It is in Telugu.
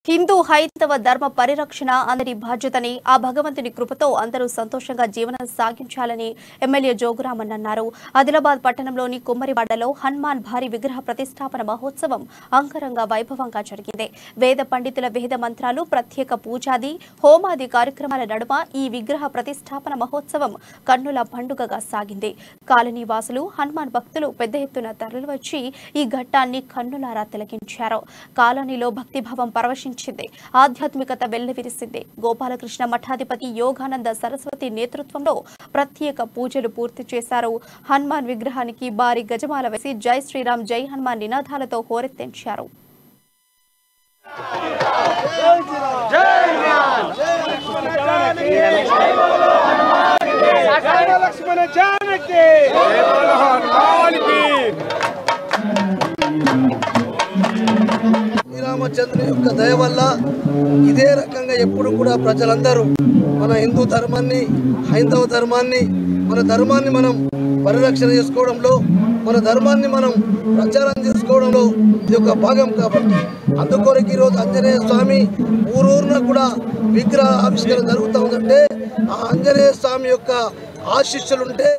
హిందూ హైందవ ధర్మ పరిరక్షణ అందరి బాధ్యతని ఆ భగవంతుని కృపతో అందరూ సంతోషంగా జీవనం సాగించాలని ఎమ్మెల్యే జోగురామన్ అన్నారు. ఆదిలాబాద్ పట్టణంలోని కుమ్మరివాడలో హనుమాన్ భారీ విగ్రహ ప్రతిష్టాపన మహోత్సవం అంగరంగ వైభవంగా జరిగింది. వేద పండితుల వేద మంత్రాలు, ప్రత్యేక పూజాది, హోమాది కార్యక్రమాల నడుమ ఈ విగ్రహ ప్రతిష్టాపన మహోత్సవం కన్నుల పండుగగా సాగింది. కాలనీ వాసులు, హనుమాన్ భక్తులు పెద్ద ఎత్తున తరలివచ్చి ఈ ఘట్టాన్ని కన్నులారా తిలకించారు. కాలనీలో భక్తిభావం పరవశించింది. ఆధ్యాత్మికత వెల్లివిరిసింది. గోపాలకృష్ణ మఠాధిపతి యోగానంద సరస్వతి నేతృత్వంలో ప్రత్యేక పూజలు పూర్తి చేశారు. హనుమాన్ విగ్రహానికి భారీ గజమాల వేసి జై శ్రీరామ్, జై హనుమాన్ నినాదాలతో హోరెత్తించారు. శ్రీరామచంద్రుని యొక్క దయ వల్ల ఇదే రకంగా ఎప్పుడు కూడా ప్రజలందరూ మన హిందూ ధర్మాన్ని, హైందవ ధర్మాన్ని, మన ధర్మాన్ని మనం పరిరక్షణ చేసుకోవడంలో, మన ధర్మాన్ని మనం ప్రచారం చేసుకోవడంలో ఇది ఒక భాగం. కాబట్టి అందుకొరకు ఈరోజు ఆంజనేయ స్వామి ఊరూరున కూడా విగ్రహ ఆవిష్కరణ జరుగుతూ ఉందంటే ఆ ఆంజనేయ స్వామి యొక్క ఆశీస్సులుంటే